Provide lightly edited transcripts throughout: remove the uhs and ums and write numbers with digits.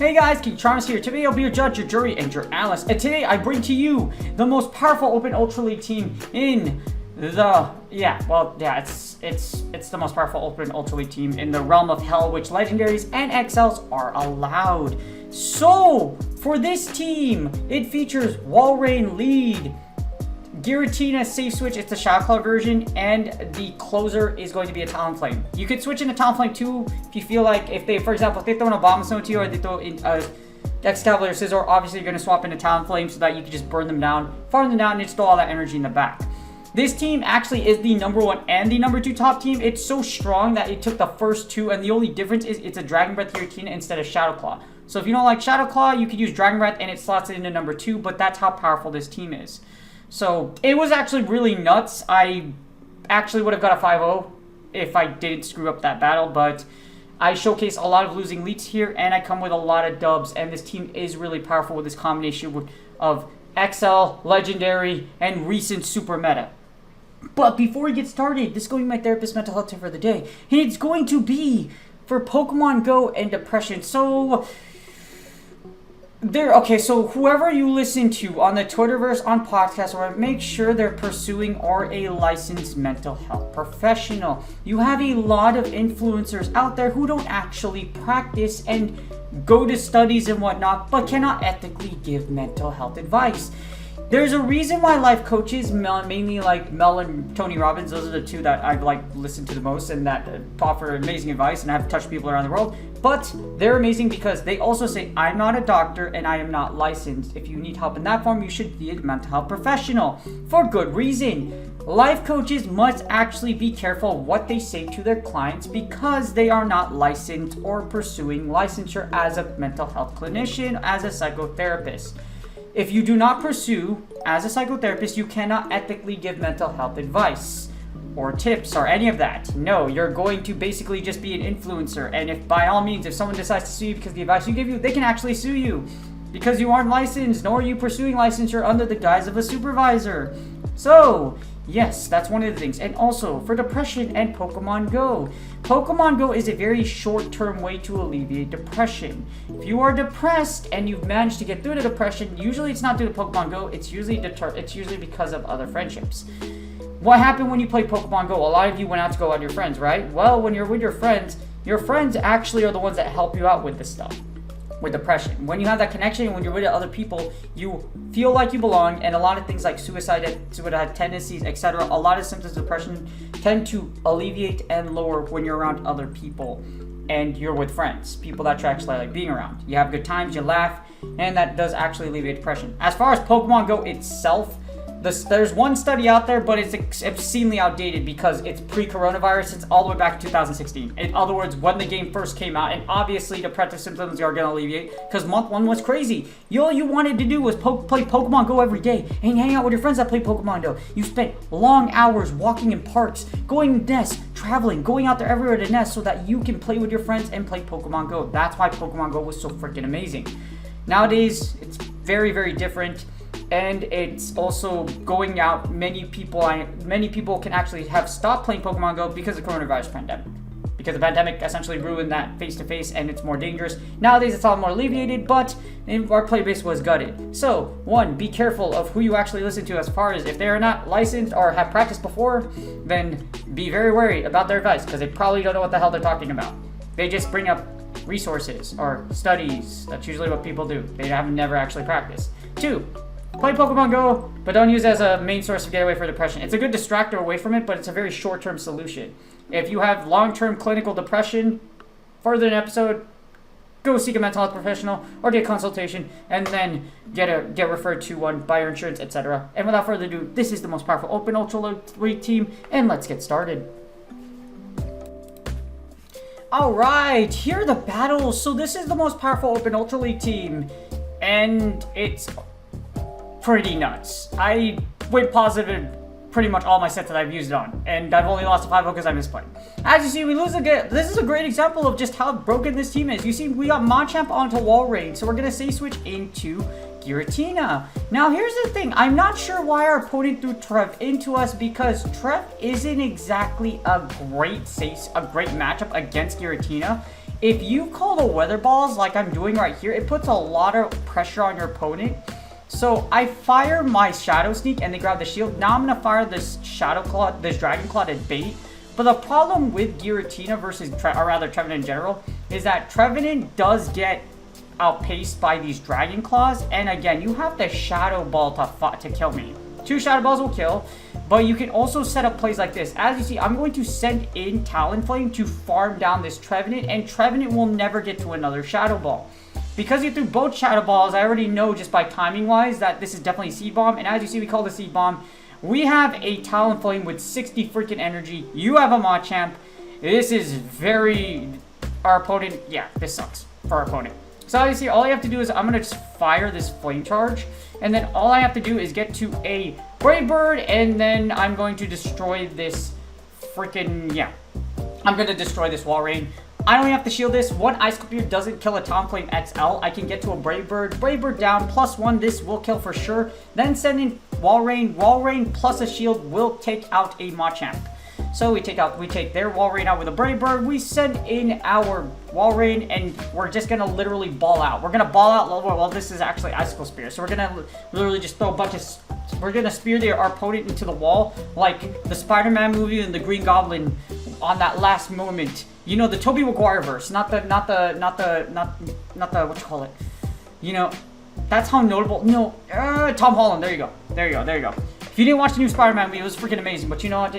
Hey guys, King Charms here. Today I'll be your judge, your jury, and your analyst. And today I bring to you the most powerful Open Ultra League team in the... it's the most powerful Open Ultra League team in the realm of Hell, which Legendaries and XLs are allowed. So, for this team, it features Walrein lead, Giratina safe switch, it's the Shadow Claw version, and the closer is going to be a Talonflame. You could switch into Talonflame too if you feel like, if they, for example, if they throw an Abomasnow to you or they throw in Excalibur Scizor, obviously you're going to swap into Talonflame so that you can just burn them down, farm them down, and just throw all that energy in the back. This team actually is the #1 and the #2 top team. It's so strong that it took the first two, and the only difference is it's a Dragon Breath Giratina instead of Shadow Claw. So if you don't like Shadow Claw, you could use Dragon Breath and it slots it into #2, but that's how powerful this team is. So, it was actually really nuts. I actually would have got a 5-0 if I didn't screw up that battle, but I showcase a lot of losing leads here, and I come with a lot of dubs, and this team is really powerful with this combination of XL, Legendary, and recent Super Meta. But before we get started, this is going to be my therapist mental health tip for the day, and it's going to be for Pokemon Go and depression. So... so whoever you listen to on the Twitterverse, on podcasts, or make sure they're pursuing or a licensed mental health professional. You have a lot of influencers out there who don't actually practice and go to studies and whatnot, but cannot ethically give mental health advice. There's a reason why life coaches, mainly like Mel and Tony Robbins, those are the two that I listen to the most and that offer amazing advice and have touched people around the world. But they're amazing because they also say, I'm not a doctor and I am not licensed. If you need help in that form, you should be a mental health professional. For good reason. Life coaches must actually be careful what they say to their clients because they are not licensed or pursuing licensure as a mental health clinician, as a psychotherapist. If you do not pursue as a psychotherapist, you cannot ethically give mental health advice or tips or any of that. No, you're going to basically just be an influencer. And if by all means, if someone decides to sue you because of the advice you give you, they can actually sue you because you aren't licensed, nor are you pursuing licensure under the guise of a supervisor. So, yes, that's one of the things. And also, for depression and Pokemon Go. Pokemon Go is a very short-term way to alleviate depression. If you are depressed and you've managed to get through the depression, usually it's not due to Pokemon Go, it's usually because of other friendships. What happened when you play Pokemon Go? A lot of you went out to go out with your friends, right? Well, when you're with your friends actually are the ones that help you out with this stuff. With depression. When you have that connection and when you're with other people, you feel like you belong, and a lot of things like suicide tendencies, etc., a lot of symptoms of depression tend to alleviate and lower when you're around other people and you're with friends, people that you actually like being around. You have good times, you laugh, and that does actually alleviate depression. As far as Pokemon Go itself, there's one study out there, but it's obscenely outdated because it's pre-coronavirus. It's all the way back to 2016. In other words, when the game first came out, and obviously depressive symptoms are going to alleviate because month 1 was crazy. All you wanted to do was play Pokemon Go every day and hang out with your friends that play Pokemon Go. You spent long hours walking in parks, going to nests, traveling, going out there everywhere to nest so that you can play with your friends and play Pokemon Go. That's why Pokemon Go was so freaking amazing. Nowadays, it's very, very different. And it's also going out. Many people can actually have stopped playing Pokemon Go because of the coronavirus pandemic. Because the pandemic essentially ruined that face-to-face and it's more dangerous. Nowadays it's all more alleviated, but our player base was gutted. So, 1, be careful of who you actually listen to as far as if they are not licensed or have practiced before, then be very wary about their advice because they probably don't know what the hell they're talking about. They just bring up resources or studies. That's usually what people do. They have never actually practiced. 2, play Pokemon Go, but don't use it as a main source of getaway for depression. It's a good distractor away from it, but it's a very short-term solution. If you have long-term clinical depression, further in an episode, go seek a mental health professional or get a consultation, and then get referred to one, buy your insurance, etc. And without further ado, this is the most powerful Open Ultra League team, and let's get started. Alright, here are the battles. So this is the most powerful Open Ultra League team, and it's pretty nuts. I went positive pretty much all my sets that I've used it on, and I've only lost to 5-0 because I misplayed. As you see, we lose again. This is a great example of just how broken this team is. You see, we got Machamp onto Walrein, so we're going to safe switch into Giratina. Now, here's the thing. I'm not sure why our opponent threw Trev into us because Trev isn't exactly a great matchup against Giratina. if you call the weather balls like I'm doing right here, it puts a lot of pressure on your opponent. So I fire my Shadow Sneak and they grab the shield. Now I'm going to fire this Shadow Claw, this Dragon Claw as bait. But the problem with Giratina versus, or rather Trevenant in general, is that Trevenant does get outpaced by these Dragon Claws. And again, you have the Shadow Ball to kill me. 2 Shadow Balls will kill. But you can also set up plays like this. As you see, I'm going to send in Talonflame to farm down this Trevenant. And Trevenant will never get to another Shadow Ball. Because you threw both Shadow Balls, I already know just by timing-wise that this is definitely Seed Bomb. And as you see, we call the Seed Bomb. We have a Talonflame with 60 freaking energy. You have a Machamp. This is very... Our opponent... Yeah, this sucks for our opponent. So as you see, all I have to do is I'm going to just fire this Flame Charge. And then all I have to do is get to a Brave Bird. And then I'm going to destroy this freaking... Yeah. I'm going to destroy this Walrein. I only have to shield this. One Ice Spear doesn't kill a Talonflame XL. I can get to a Brave Bird. Brave Bird down. +1. This will kill for sure. Then send in Walrein. Walrein plus a shield will take out a Machamp. So we take their Walrein out with a Brave Bird. We send in our Walrein and we're just going to literally ball out. We're going to ball out. Well, this is actually Icicle Spear. So we're going to literally just throw a bunch of... We're going to spear our opponent into the wall like the Spider-Man movie and the Green Goblin on that last moment. You know, the Tobey Maguire verse, not the, what you call it? You know, that's how notable, no, Tom Holland, there you go. If you didn't watch the new Spider-Man movie, it was freaking amazing, but you know what,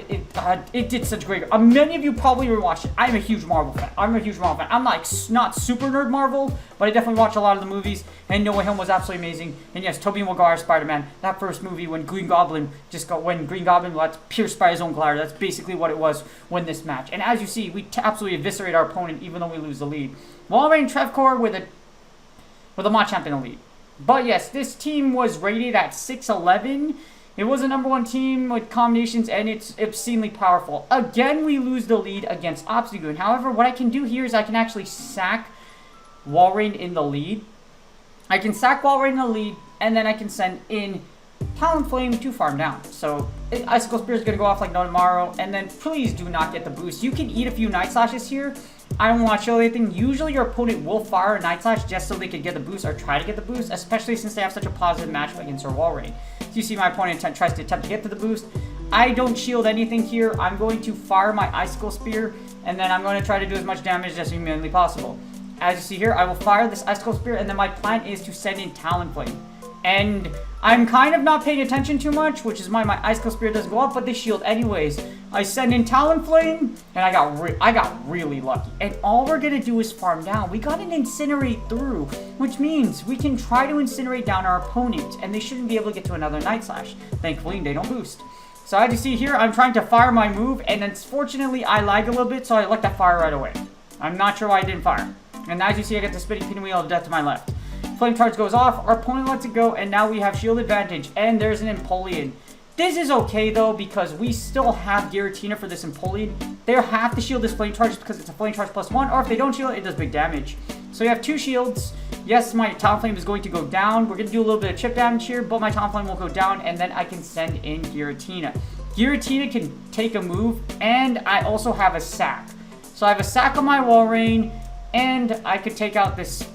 it did such great, many of you probably rewatched it. I'm a huge Marvel fan, I'm like, not super nerd Marvel, but I definitely watch a lot of the movies, and No Way Home was absolutely amazing, and yes, Tobey Maguire Spider-Man, that first movie when Green Goblin was pierced by his own glider, that's basically what it was when this match, and as you see, we absolutely eviscerate our opponent even though we lose the lead. Walrein Trevcore with a Machamp in the lead. But yes, this team was rated at 6'11". It was a #1 team with combinations, and it's obscenely powerful. Again, we lose the lead against Obstagoon. However, what I can do here is I can actually sack Walrein in the lead. I can sack Walrein in the lead, and then I can send in Talonflame to farm down. So Icicle Spear is going to go off like no tomorrow, and then please do not get the boost. You can eat a few Night Slashes here. I don't want to show anything. Usually your opponent will fire a Night Slash just so they could get the boost or try to get the boost, especially since they have such a positive matchup against our Walrein. So you see my opponent tries to attempt to get to the boost. I don't shield anything here. I'm going to fire my Icicle Spear, and then I'm going to try to do as much damage as humanly possible. As you see here, I will fire this Icicle Spear, and then my plan is to send in Talonflame. And I'm kind of not paying attention too much, which is why my Icicle Spear doesn't go up, but they shield anyways. I send in Talonflame, and I got really lucky. And all we're going to do is farm down. We got an Incinerate through, which means we can try to Incinerate down our opponent, and they shouldn't be able to get to another Night Slash. Thankfully, they don't boost. So as you see here, I'm trying to fire my move, and unfortunately, I lag a little bit, so I let that fire right away. I'm not sure why I didn't fire. And as you see, I get the spinning pinwheel of death to my left. Flame Charge goes off, our opponent lets it go, and now we have shield advantage, and there's an Empoleon. This is okay though, because we still have Giratina for this Empoleon. They have to shield this Flame Charge because it's a Flame Charge +1, or if they don't shield it, it does big damage. So we have 2 shields. Yes, my Talonflame is going to go down. We're going to do a little bit of chip damage here, but my Talonflame will go down, and then I can send in Giratina. Giratina can take a move, and I also have a sack. So I have a sack on my Walrein, and I could take out this...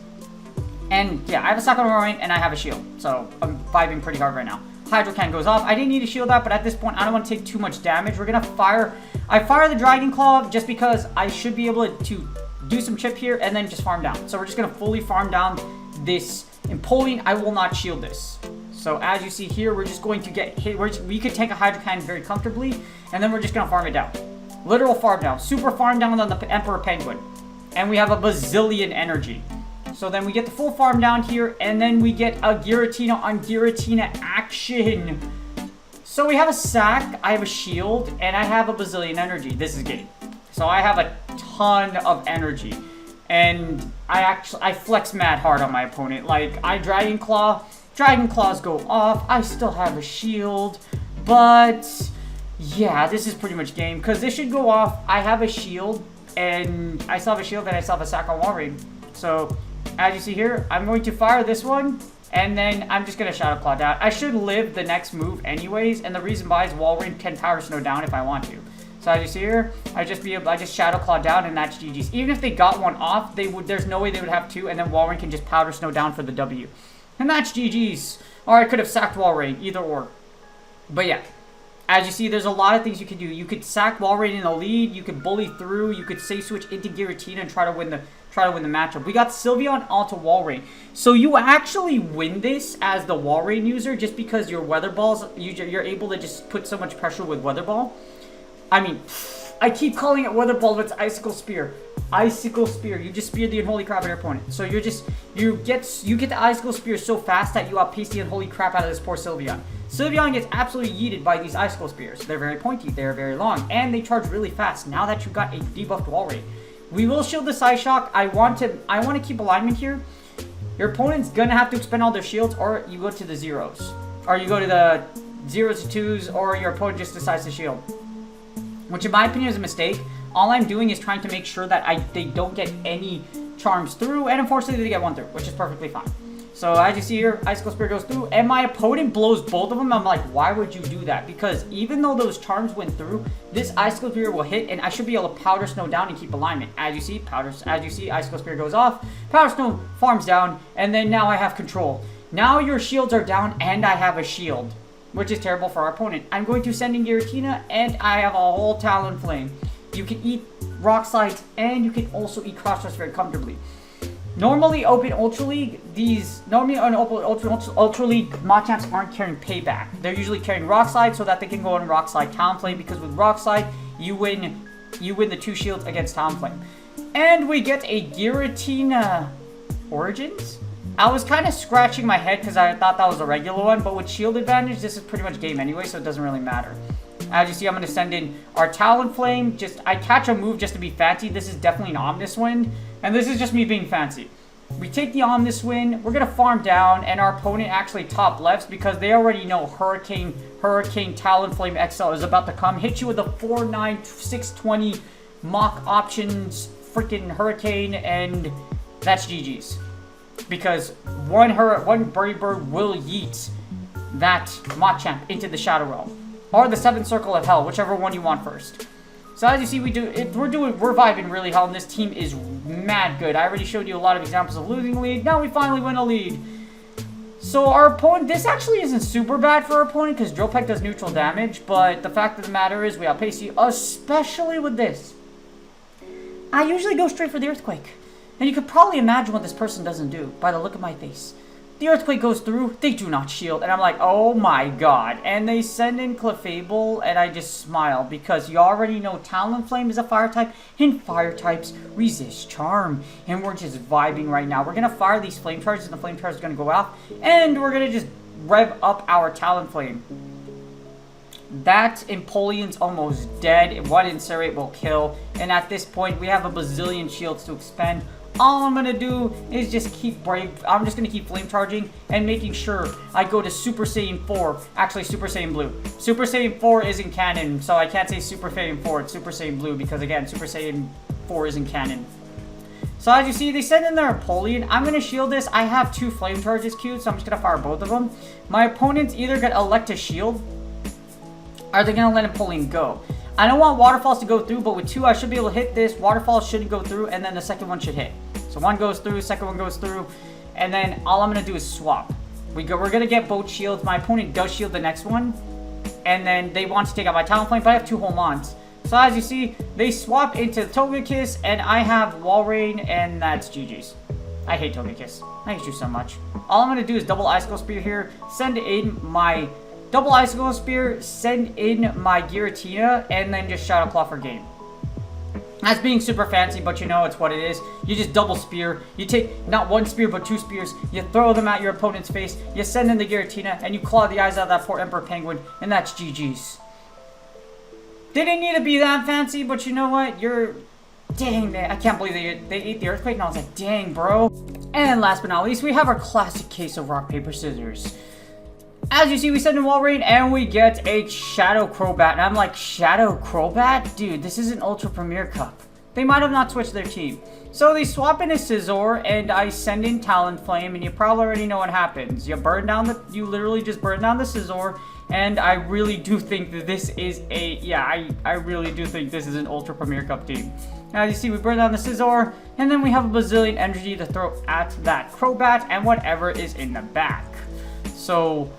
And yeah, I have a sack on Walrein, and I have a shield. So I'm vibing pretty hard right now. Hydro Can goes off. I didn't need to shield that, but at this point, I don't want to take too much damage. We're going to fire... I fire the Dragon Claw just because I should be able to do some chip here and then just farm down. So we're just going to fully farm down this Empoleon. I will not shield this. So as you see here, we're just going to get hit. We could take a Hydro Can very comfortably, and then we're just going to farm it down. Literal farm down. Super farm down on the Emperor Penguin. And we have a bazillion energy. So then we get the full farm down here, and then we get a Giratina on Giratina action. So we have a sack, I have a shield, and I have a bazillion energy. This is game. So I have a ton of energy. And I flex mad hard on my opponent. Like, I Dragon Claw, Dragon Claws go off, I still have a shield, but yeah, this is pretty much game, because this should go off. I have a shield, and I still have a shield, and I still have a sack on Walrein. So... as you see here, I'm going to fire this one, and then I'm just going to Shadow Claw down. I should live the next move anyways, and the reason why is Walrein can Power Snow down if I want to. So So as you see here, I just Shadow Claw down, and that's GG's. Even if they got one off, there's no way they would have two, and then Walrein can just Powder Snow down for the W. And that's GG's. Or I could have sacked Walrein, either or. But yeah, as you see, there's a lot of things you could do. You could sack Walrein in the lead, you could bully through, you could safe switch into Giratina and try to win the matchup. We got Sylveon onto Walrein. So you actually win this as the Walrein user just because your Weather Balls, you're able to just put so much pressure with Weather Ball. I mean, I keep calling it Weather Ball, but it's Icicle Spear. Icicle Spear. You just spear the Unholy Crap at your opponent. So you get the Icicle Spear so fast that you outpace the Unholy Crap out of this poor Sylveon. Sylveon gets absolutely yeeted by these Icicle Spears. They're very pointy, they're very long, and they charge really fast now that you got a debuffed Walrein. We will shield the Psyshock. I want to keep alignment here. Your opponent's gonna have to expend all their shields, or you go to the zeros. Or you go to the 0s to 2s, or your opponent just decides to shield. Which in my opinion is a mistake. All I'm doing is trying to make sure that they don't get any charms through, and unfortunately they get one through, which is perfectly fine. So as you see here, Icicle Spear goes through, and my opponent blows both of them. I'm like, why would you do that? Because even though those charms went through, this Icicle Spear will hit, and I should be able to Powder Snow down and keep alignment. As you see, Icicle Spear goes off, Powder Snow farms down, and then now I have control. Now your shields are down, and I have a shield, which is terrible for our opponent. I'm going to send in Giratina, and I have a whole Talonflame. You can eat Rock Slides, and you can also eat Cross Dress very comfortably. Normally, Open Ultra League, Ultra League Machamps aren't carrying Payback. They're usually carrying Rock Slide so that they can go on Rock Slide Talonflame, because with Rock Slide, you win the 2 shields against Talonflame. And we get a Giratina Origins. I was kind of scratching my head because I thought that was a regular one, but with shield advantage, this is pretty much game anyway, so it doesn't really matter. As you see, I'm going to send in our Talonflame. I catch a move just to be fancy. This is definitely an Omnis Wind, and this is just me being fancy. We take the Omnis Wind, we're going to farm down, and our opponent actually top lefts because they already know Hurricane Talonflame XL is about to come. Hit you with a 4-9, 620 mock options, freaking Hurricane, and that's GG's. Because one Brrr will yeet that Machamp into the Shadow Realm. Or the 7th Circle of Hell, whichever one you want first. So as you see, we're vibing really hell, and this team is mad good. I already showed you a lot of examples of losing lead. Now we finally win a lead. So our opponent, this actually isn't super bad for our opponent because Drill Peck does neutral damage, but the fact of the matter is we outpace you, especially with this. I usually go straight for the Earthquake. And you could probably imagine what this person doesn't do by the look of my face. The Earthquake goes through, they do not shield, and I'm like, oh my god. And they send in Clefable, and I just smile, because you already know Talonflame is a fire type, and fire types resist charm. And we're just vibing right now. We're going to fire these flame charges, and the flame charge is going to go out, and we're going to just rev up our Talonflame. That Empoleon's almost dead. One Incinerate will kill, and at this point, we have a bazillion shields to expend. All I'm going to do is just keep brave. I'm just going to keep flame charging and making sure I go to Super Saiyan 4. Actually, Super Saiyan Blue. Super Saiyan 4 isn't canon, so I can't say Super Saiyan 4. It's Super Saiyan Blue because, again, Super Saiyan 4 isn't canon. So as you see, they send in their Empoleon. I'm going to shield this. I have 2 flame charges queued, so I'm just going to fire both of them. My opponent's either going to elect to shield, or they're going to let Empoleon go. I don't want Waterfalls to go through, but with 2, I should be able to hit this. Waterfalls shouldn't go through, and then the second one should hit. So 1 goes through, second one goes through, and then all I'm going to do is swap. We're going to get both shields. My opponent does shield the next one, and then they want to take out my Talonflame, but I have 2 whole mons. So as you see, they swap into Togekiss, and I have Walrein, and that's GG's. I hate Togekiss. I hate you so much. All I'm going to do is double Icicle Spear here, send in my double Icicle Spear, send in my Giratina, and then just Shadow Claw for game. That's being super fancy, but you know it's what it is. You just double spear. You take not 1 spear, but 2 spears. You throw them at your opponent's face. You send in the Giratina, and you claw the eyes out of that poor Emperor Penguin, and that's GG's. Didn't need to be that fancy, but you know what? Dang, man. I can't believe they ate the Earthquake, and I was like, dang, bro. And last but not least, we have our classic case of rock, paper, scissors. As you see, we send in Walrein, and we get a Shadow Crobat. And I'm like, Shadow Crobat? Dude, this is an Ultra Premier Cup. They might have not switched their team. So they swap in a Scizor, and I send in Talonflame, and you probably already know what happens. You literally just burn down the Scizor, And I really do think that this is I really do think this is an Ultra Premier Cup team. As you see, we burn down the Scizor, and then we have a bazillion energy to throw at that Crobat and whatever is in the back. So,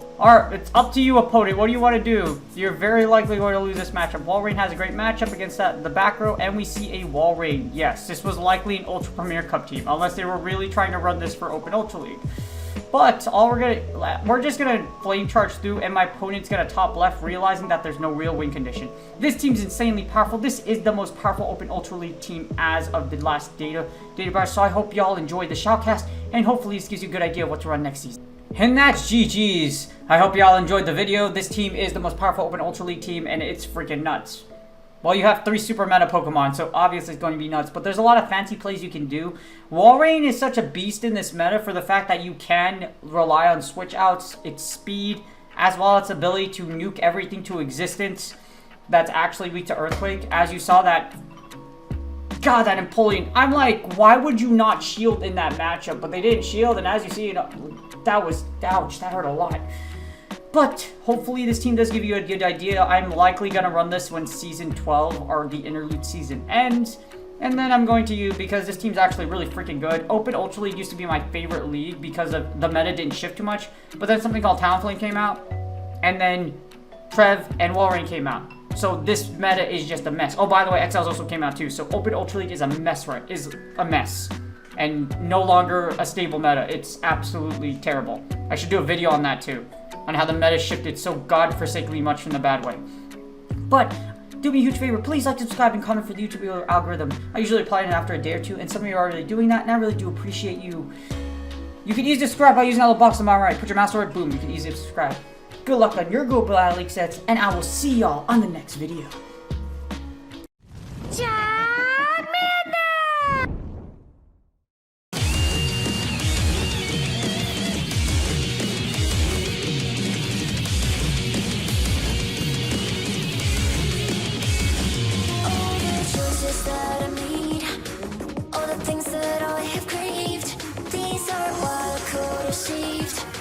it's up to you, opponent. What do you want to do? You're very likely going to lose this matchup. Walrein has a great matchup against the back row, and we see a Walrein. Yes, this was likely an Ultra Premier Cup team, unless they were really trying to run this for Open Ultra League. But we're just gonna flame charge through, and my opponent's gonna top left, realizing that there's no real win condition. This team's insanely powerful. This is the most powerful Open Ultra League team as of the last data bar. So I hope y'all enjoyed the shoutcast, and hopefully this gives you a good idea of what to run next season. And that's GG's. I hope y'all enjoyed the video. This team is the most powerful Open Ultra League team, and it's freaking nuts. Well, you have 3 super meta Pokemon, so obviously it's going to be nuts. But there's a lot of fancy plays you can do. Walrein is such a beast in this meta for the fact that you can rely on switch outs, its speed, as well as its ability to nuke everything to existence that's actually weak to Earthquake. As you saw that... God, that Empoleon. I'm like, why would you not shield in that matchup? But they didn't shield, and as you see, that was... Ouch, that hurt a lot. But hopefully this team does give you a good idea. I'm likely going to run this when Season 12 or the Interlude season ends. And then I'm going to use, because this team's actually really freaking good. Open Ultra League used to be my favorite league because of the meta didn't shift too much. But then something called Talonflame came out. And then Trev and Walrein came out. So this meta is just a mess. Oh, by the way, XLs also came out too. So Open Ultra League is a mess, right? Is a mess. And no longer a stable meta. It's absolutely terrible. I should do a video on that too. On how the meta shifted so godforsakenly much from the bad way. But, do me a huge favor, please like, subscribe, and comment for the YouTube algorithm. I usually apply it after a day or two, and some of you are already doing that, and I really do appreciate you. You can easily subscribe by using that little box on my right. Put your mouse over it, boom, you can easily subscribe. Good luck on your Global League sets, and I will see y'all on the next video. That I need, all the things that I have craved, these are what I could have achieved.